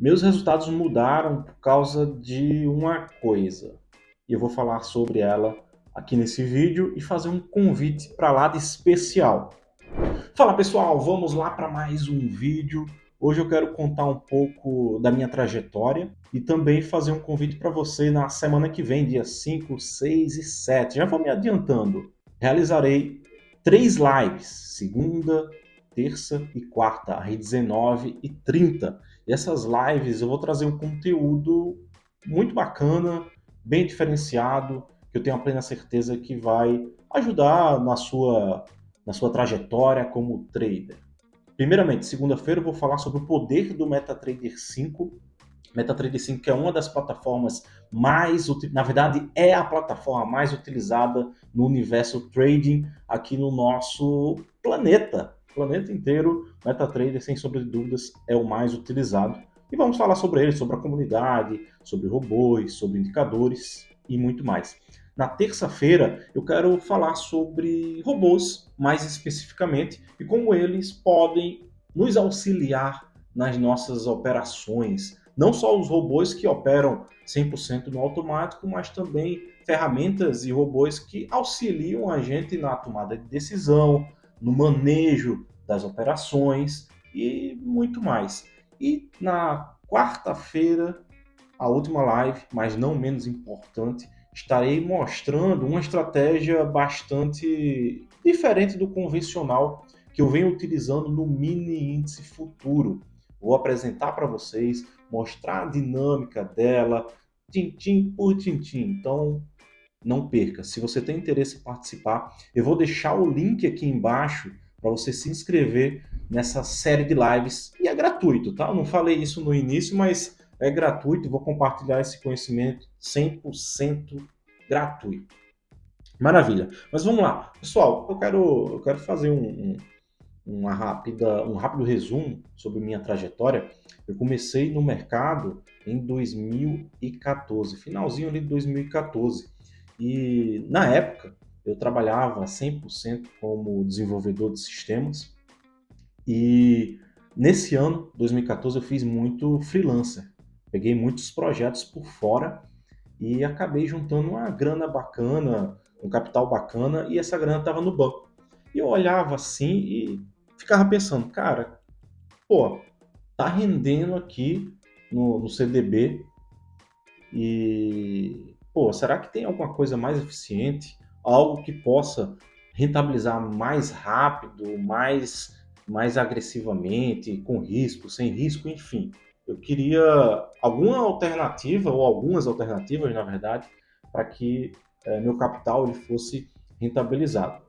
Meus resultados mudaram por causa de uma coisa. E eu vou falar sobre ela aqui nesse vídeo e fazer um convite para lá de especial. Fala pessoal, vamos lá para mais um vídeo. Hoje eu quero contar um pouco da minha trajetória e também fazer um convite para você na semana que vem, dia 5, 6 e 7. Já vou me adiantando. Realizarei 3 lives, segunda, terça e quarta, às 19h30. E essas lives eu vou trazer um conteúdo muito bacana, bem diferenciado, que eu tenho a plena certeza que vai ajudar na sua trajetória como trader. Primeiramente, segunda-feira eu vou falar sobre o poder do MetaTrader 5. MetaTrader 5 que é uma das plataformas na verdade é a plataforma mais utilizada no universo trading aqui no nosso planeta inteiro. MetaTrader, sem sombra de dúvidas, é o mais utilizado. E vamos falar sobre ele, sobre a comunidade, sobre robôs, sobre indicadores e muito mais. Na terça-feira, eu quero falar sobre robôs, mais especificamente, e como eles podem nos auxiliar nas nossas operações. Não só os robôs que operam 100% no automático, mas também ferramentas e robôs que auxiliam a gente na tomada de decisão, no manejo das operações e muito mais. E na quarta-feira, a última live, mas não menos importante, estarei mostrando uma estratégia bastante diferente do convencional que eu venho utilizando no mini índice futuro. Vou apresentar para vocês, mostrar a dinâmica dela, tintim por tintim. Então, não perca. Se você tem interesse em participar, eu vou deixar o link aqui embaixo para você se inscrever nessa série de lives. E é gratuito, tá? Eu não falei isso no início, mas é gratuito. Vou compartilhar esse conhecimento 100% gratuito. Maravilha. Mas vamos lá. Pessoal, eu quero fazer um rápido resumo sobre minha trajetória. Eu comecei no mercado em 2014, finalzinho ali de 2014. E na época eu trabalhava 100% como desenvolvedor de sistemas e nesse ano, 2014, eu fiz muito freelancer. Peguei muitos projetos por fora e acabei juntando uma grana bacana, um capital bacana e essa grana estava no banco. E eu olhava assim e ficava pensando, cara, pô, tá rendendo aqui no CDB e, pô, será que tem alguma coisa mais eficiente? Algo que possa rentabilizar mais rápido, mais agressivamente, com risco, sem risco, enfim. Eu queria alguma alternativa, ou algumas alternativas, na verdade, para que meu capital ele fosse rentabilizado.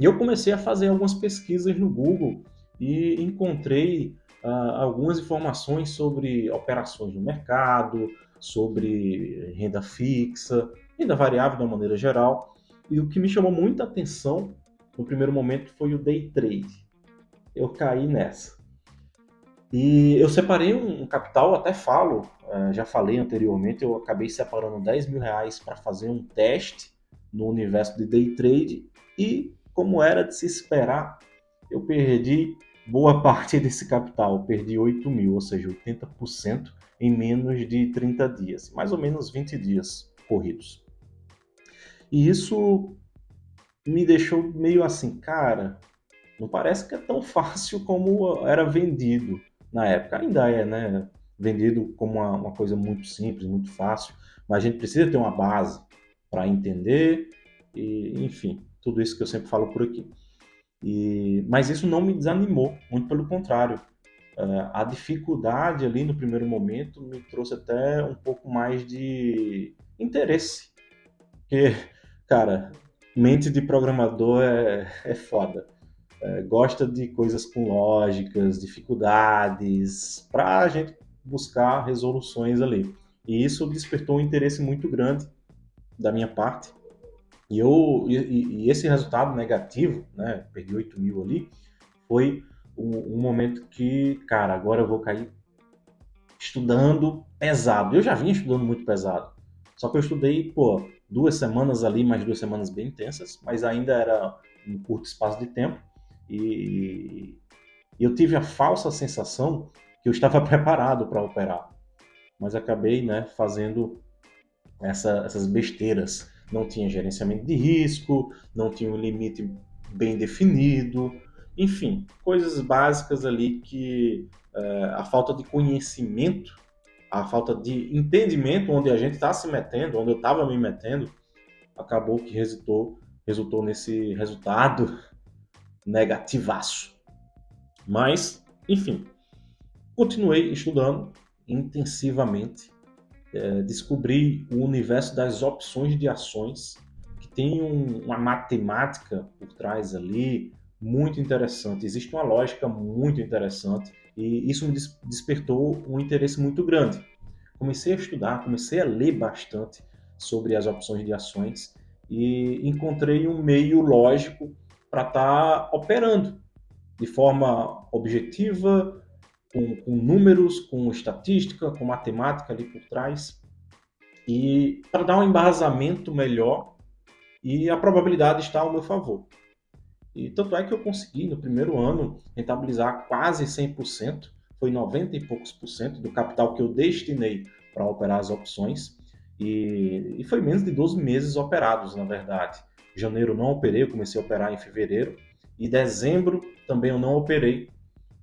E eu comecei a fazer algumas pesquisas no Google e encontrei algumas informações sobre operações no mercado, sobre renda fixa, renda variável de uma maneira geral. E o que me chamou muita atenção no primeiro momento foi o day trade. Eu caí nessa. E eu separei um capital, até falo, já falei anteriormente, eu acabei separando R$ 10.000 para fazer um teste no universo de day trade e, como era de se esperar, eu perdi boa parte desse capital, perdi 8 mil, ou seja, 80% em menos de 30 dias, mais ou menos 20 dias corridos. E isso me deixou meio assim, cara, não parece que é tão fácil como era vendido na época. Ainda é, né? Vendido como uma coisa muito simples, muito fácil, mas a gente precisa ter uma base para entender e, enfim, tudo isso que eu sempre falo por aqui. Mas isso não me desanimou, muito pelo contrário. A dificuldade ali no primeiro momento me trouxe até um pouco mais de interesse. Porque, cara, mente de programador é foda. Gosta de coisas com lógicas, dificuldades, para a gente buscar resoluções ali. E isso despertou um interesse muito grande da minha parte. E esse resultado negativo, né, perdi 8 mil ali, foi um momento que, cara, agora eu vou cair estudando pesado. Eu já vinha estudando muito pesado. Só que eu estudei, pô, 2 semanas ali, mais 2 semanas bem intensas, mas ainda era um curto espaço de tempo. E eu tive a falsa sensação que eu estava preparado para operar, mas acabei, né, fazendo essas besteiras. Não tinha gerenciamento de risco, não tinha um limite bem definido, enfim, coisas básicas ali que a falta de conhecimento, a falta de entendimento onde a gente está se metendo, onde eu estava me metendo, acabou que resultou nesse resultado negativaço. Mas, enfim, continuei estudando intensivamente, descobri o universo das opções de ações, que tem uma matemática por trás ali muito interessante. Existe uma lógica muito interessante e isso me despertou um interesse muito grande. Comecei a estudar, comecei a ler bastante sobre as opções de ações e encontrei um meio lógico para estar operando de forma objetiva, com números, com estatística, com matemática ali por trás, e para dar um embasamento melhor e a probabilidade está ao meu favor. E tanto é que eu consegui, no primeiro ano, rentabilizar quase 100%, foi 90 e poucos por cento do capital que eu destinei para operar as opções, e foi menos de 12 meses operados, na verdade. Janeiro não operei, eu comecei a operar em fevereiro, e dezembro também eu não operei.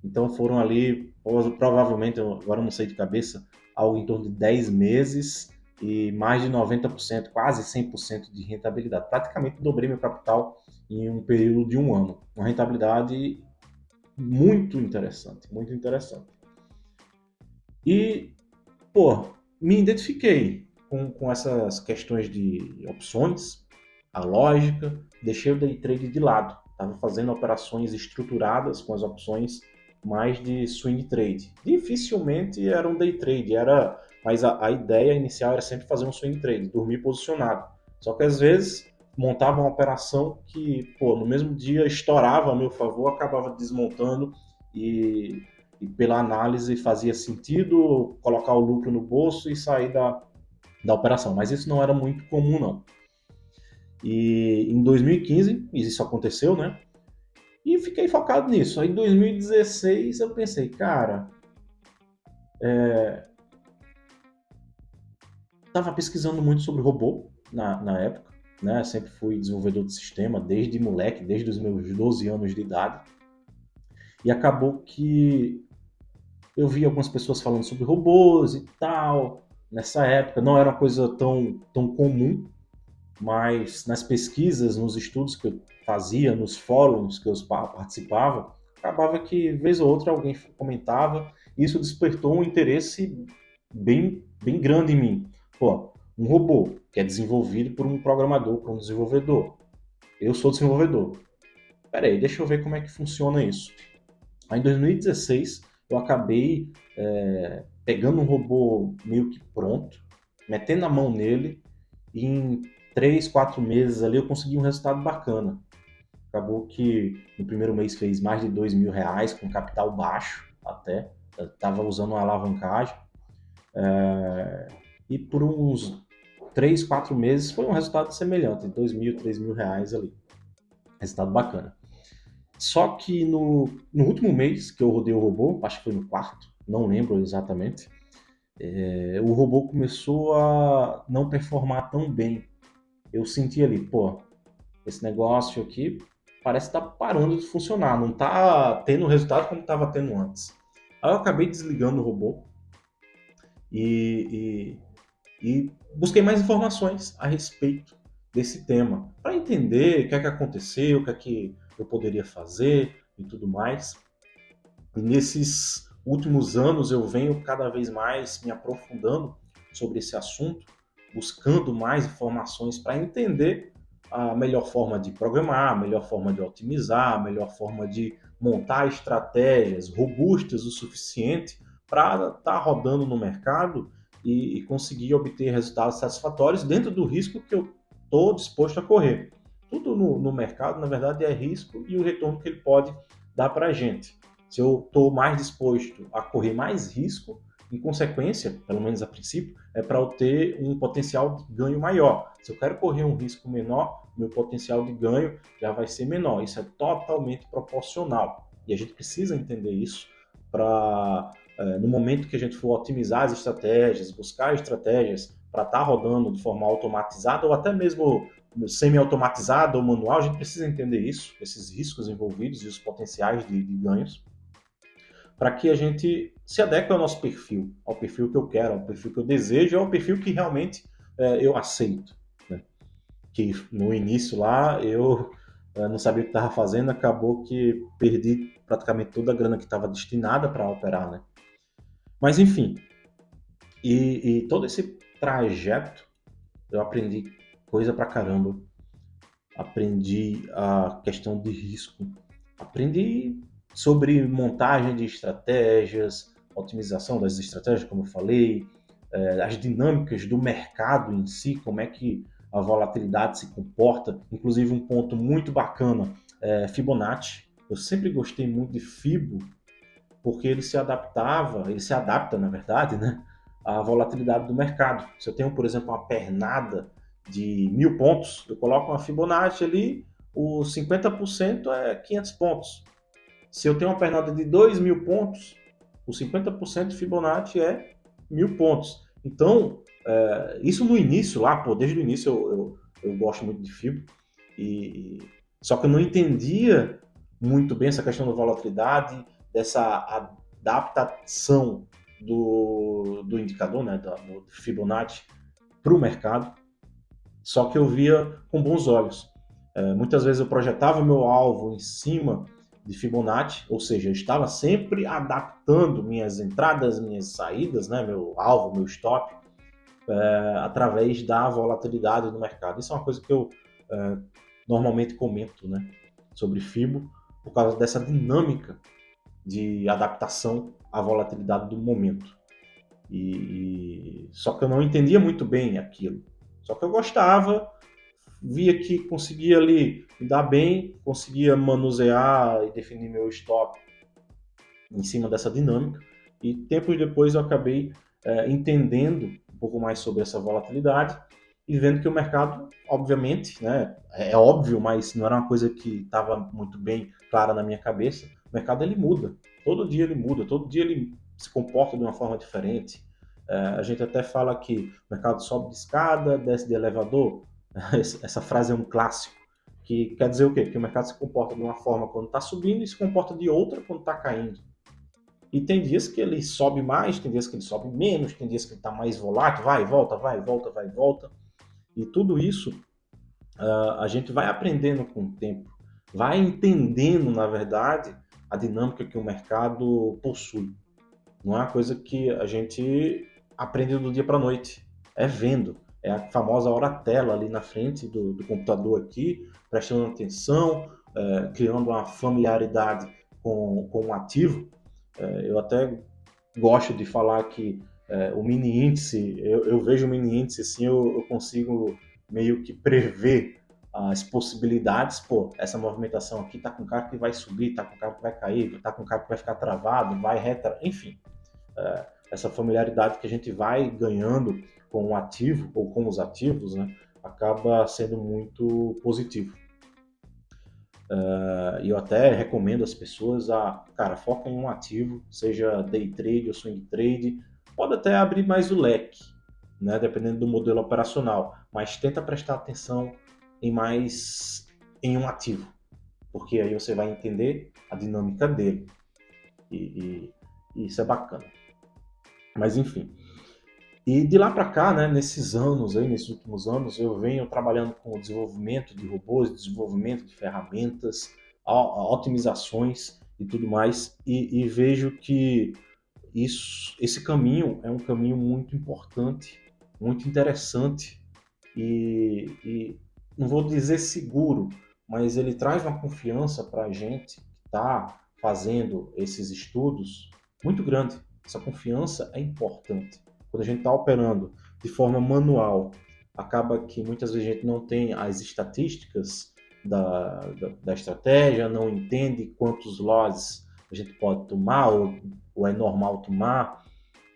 Então foram ali, provavelmente, agora não sei de cabeça, algo em torno de 10 meses e mais de 90%, quase 100% de rentabilidade. Praticamente dobrei meu capital em um período de um ano. Uma rentabilidade muito interessante, muito interessante. E, pô, me identifiquei com essas questões de opções, a lógica, deixei o day trade de lado. Estava fazendo operações estruturadas com as opções mais de swing trade. Dificilmente era um day trade, mas a ideia inicial era sempre fazer um swing trade, dormir posicionado. Só que às vezes montava uma operação que, pô, no mesmo dia estourava a meu favor, acabava desmontando e pela análise fazia sentido colocar o lucro no bolso e sair da operação. Mas isso não era muito comum, não. E em 2015, isso aconteceu, né? E fiquei focado nisso. Aí em 2016 eu pensei, cara, estava pesquisando muito sobre robô na época, né? Sempre fui desenvolvedor de sistema desde moleque, desde os meus 12 anos de idade. E acabou que eu vi algumas pessoas falando sobre robôs e tal. Nessa época não era uma coisa tão comum, mas nas pesquisas, nos estudos que eu fazia, nos fóruns que eu participava, acabava que, vez ou outra, alguém comentava, e isso despertou um interesse bem grande em mim. Pô, um robô que é desenvolvido por um programador, por um desenvolvedor. Eu sou desenvolvedor. Peraí, deixa eu ver como é que funciona isso. Aí, em 2016, eu acabei pegando um robô meio que pronto, metendo a mão nele, e em 3, 4 meses ali eu consegui um resultado bacana. Acabou que no primeiro mês fez mais de R$ 2.000, com capital baixo até. Estava usando uma alavancagem. E por uns 3, 4 meses foi um resultado semelhante, R$ 2.000, R$ 3.000 ali. Resultado bacana. Só que no último mês que eu rodei o robô, acho que foi no quarto, não lembro exatamente, o robô começou a não performar tão bem. Eu senti ali, pô, esse negócio aqui parece estar parando de funcionar, não está tendo o resultado como estava tendo antes. Aí eu acabei desligando o robô e busquei mais informações a respeito desse tema, para entender o que é que aconteceu, o que é que eu poderia fazer e tudo mais. E nesses últimos anos eu venho cada vez mais me aprofundando sobre esse assunto, buscando mais informações para entender a melhor forma de programar, a melhor forma de otimizar, a melhor forma de montar estratégias robustas o suficiente para estar rodando no mercado e conseguir obter resultados satisfatórios dentro do risco que eu estou disposto a correr. Tudo no mercado, na verdade, é risco e o retorno que ele pode dar para a gente. Se eu estou mais disposto a correr mais risco, em consequência, pelo menos a princípio, é para eu ter um potencial de ganho maior. Se eu quero correr um risco menor, meu potencial de ganho já vai ser menor. Isso é totalmente proporcional. E a gente precisa entender isso para no momento que a gente for otimizar as estratégias, buscar estratégias para estar rodando de forma automatizada ou até mesmo semi-automatizada ou manual, a gente precisa entender isso, esses riscos envolvidos e os potenciais de ganhos, para que a gente se adeque ao nosso perfil, ao perfil que eu quero, ao perfil que eu desejo, ao perfil que realmente eu aceito. Né? Que no início lá eu não sabia o que estava fazendo, acabou que perdi praticamente toda a grana que estava destinada para operar. Né? Mas enfim, e todo esse trajeto eu aprendi coisa pra caramba. Aprendi a questão de risco. Aprendi sobre montagem de estratégias, otimização das estratégias, como eu falei, as dinâmicas do mercado em si, como é que a volatilidade se comporta. Inclusive um ponto muito bacana é Fibonacci. Eu sempre gostei muito de Fibo, porque ele se adapta, na verdade, né, à volatilidade do mercado. Se eu tenho, por exemplo, uma pernada de 1.000 pontos, eu coloco uma Fibonacci ali, os 50% é 500 pontos. Se eu tenho uma pernada de 2.000 pontos, os 50% de Fibonacci é 1.000 pontos. Então, isso no início lá, desde o início eu gosto muito de Fibo, só que eu não entendia muito bem essa questão da volatilidade, dessa adaptação do indicador, né, do Fibonacci, para o mercado, só que eu via com bons olhos. Muitas vezes eu projetava o meu alvo em cima de Fibonacci, ou seja, eu estava sempre adaptando minhas entradas, minhas saídas, né, meu alvo, meu stop, através da volatilidade do mercado. Isso é uma coisa que eu normalmente comento, né, sobre Fibo, por causa dessa dinâmica de adaptação à volatilidade do momento. Só que eu não entendia muito bem aquilo. Só que eu gostava, via que conseguia ali me dar bem, conseguia manusear e definir meu stop em cima dessa dinâmica. E tempos depois eu acabei entendendo um pouco mais sobre essa volatilidade e vendo que o mercado, obviamente, né, é óbvio, mas não era uma coisa que estava muito bem clara na minha cabeça. O mercado ele muda, todo dia ele muda, todo dia ele se comporta de uma forma diferente. A gente até fala que o mercado sobe de escada, desce de elevador. Essa frase é um clássico, que quer dizer o quê? Que o mercado se comporta de uma forma quando está subindo e se comporta de outra quando está caindo. E tem dias que ele sobe mais, tem dias que ele sobe menos, tem dias que ele está mais volátil, vai e volta, vai e volta, vai e volta. E tudo isso a gente vai aprendendo com o tempo, vai entendendo, na verdade, a dinâmica que o mercado possui. Não é uma coisa que a gente aprende do dia para a noite, é vendo. É a famosa hora-tela ali na frente do computador aqui, prestando atenção, criando uma familiaridade com o ativo. Eu até gosto de falar que o mini índice, eu vejo o mini índice assim, eu consigo meio que prever as possibilidades. Pô, essa movimentação aqui tá com cara que vai subir, tá com cara que vai cair, tá com cara que vai ficar travado, vai reta, enfim. Essa familiaridade que a gente vai ganhando com o ativo ou com os ativos, né, acaba sendo muito positivo. E eu até recomendo às pessoas cara, foca em um ativo, seja day trade ou swing trade, pode até abrir mais o leque, né, dependendo do modelo operacional, mas tenta prestar atenção em um ativo, porque aí você vai entender a dinâmica dele, e isso é bacana. Mas enfim, e de lá para cá, né, nesses últimos anos, eu venho trabalhando com o desenvolvimento de robôs, desenvolvimento de ferramentas, otimizações e tudo mais, e vejo que esse caminho é um caminho muito importante, muito interessante e não vou dizer seguro, mas ele traz uma confiança para a gente que está fazendo esses estudos muito grande. Essa confiança é importante. Quando a gente está operando de forma manual, acaba que muitas vezes a gente não tem as estatísticas da estratégia, não entende quantos loss a gente pode tomar, ou é normal tomar,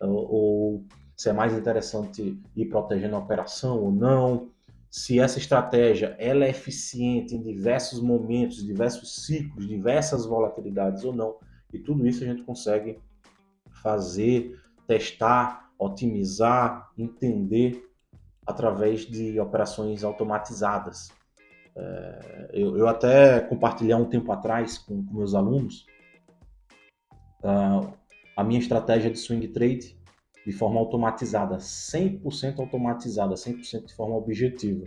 ou se é mais interessante ir protegendo a operação ou não, se essa estratégia ela é eficiente em diversos momentos, diversos ciclos, diversas volatilidades ou não, e tudo isso a gente consegue fazer, testar, otimizar, entender através de operações automatizadas. Eu até compartilhei há um tempo atrás com meus alunos a minha estratégia de swing trade de forma automatizada, 100% automatizada, 100% de forma objetiva.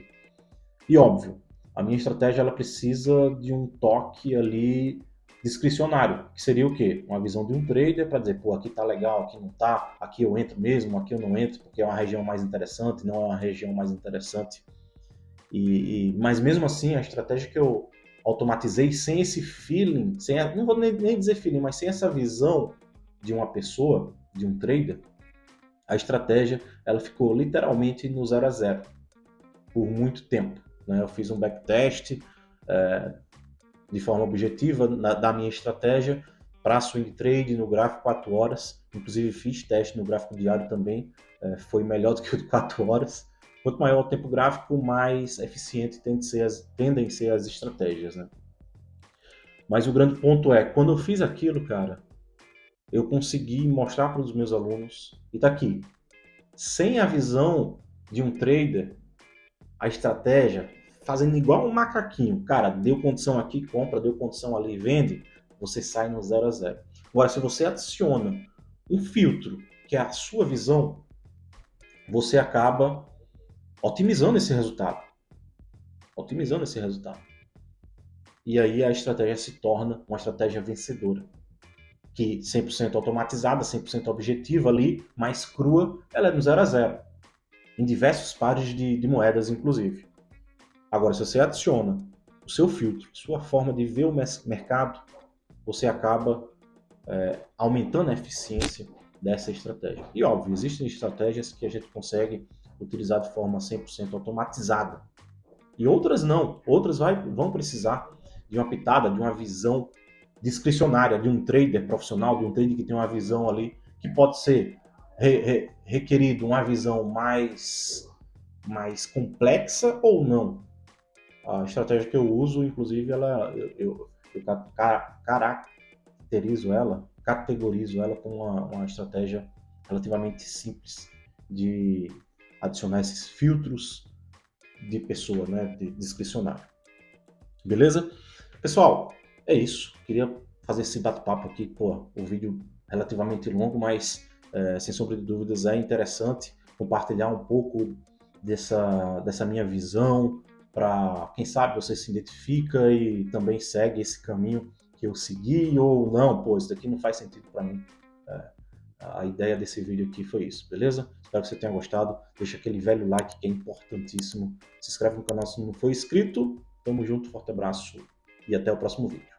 E óbvio, a minha estratégia ela precisa de um toque ali discricionário, que seria o quê? Uma visão de um trader para dizer, pô, aqui tá legal, aqui não tá, aqui eu entro mesmo, aqui eu não entro, porque é uma região mais interessante, não é uma região mais interessante. Mas mesmo assim, a estratégia que eu automatizei sem esse feeling, não vou nem dizer feeling, mas sem essa visão de uma pessoa, de um trader, a estratégia ela ficou literalmente no 0 a 0 por muito tempo. Né? Eu fiz um backtest de forma objetiva da minha estratégia para swing trade no gráfico 4 horas, inclusive fiz teste no gráfico diário também, foi melhor do que o de 4 horas. Quanto maior o tempo gráfico, mais eficiente tendem a ser as estratégias. Né? Mas o grande ponto é, quando eu fiz aquilo, cara, eu consegui mostrar para os meus alunos, e tá aqui, sem a visão de um trader, a estratégia, fazendo igual um macaquinho, cara, deu condição aqui, compra, deu condição ali, vende, você sai no 0 a 0. Agora, se você adiciona um filtro, que é a sua visão, você acaba otimizando esse resultado. E aí a estratégia se torna uma estratégia vencedora. Que 100% automatizada, 100% objetiva ali, mais crua, ela é no 0 a 0. Em diversos pares de moedas, inclusive. Agora, se você adiciona o seu filtro, sua forma de ver o mercado, você acaba aumentando a eficiência dessa estratégia. E óbvio, existem estratégias que a gente consegue utilizar de forma 100% automatizada. E outras não. Outras vão precisar de uma pitada, de uma visão discricionária, de um trader profissional, de um trader que tem uma visão ali, que pode ser requerido uma visão mais complexa ou não. A estratégia que eu uso, inclusive, eu categorizo ela como uma estratégia relativamente simples de adicionar esses filtros de pessoa, né, de discricionário. Beleza? Pessoal, é isso. Queria fazer esse bate-papo aqui, pô, um vídeo relativamente longo, mas sem sombra de dúvidas é interessante compartilhar um pouco dessa minha visão, para quem sabe você se identifica e também segue esse caminho que eu segui ou não, pô, isso daqui não faz sentido para mim. A ideia desse vídeo aqui foi isso, beleza? Espero que você tenha gostado. Deixa aquele velho like que é importantíssimo. Se inscreve no canal se não for inscrito. Tamo junto, forte abraço e até o próximo vídeo.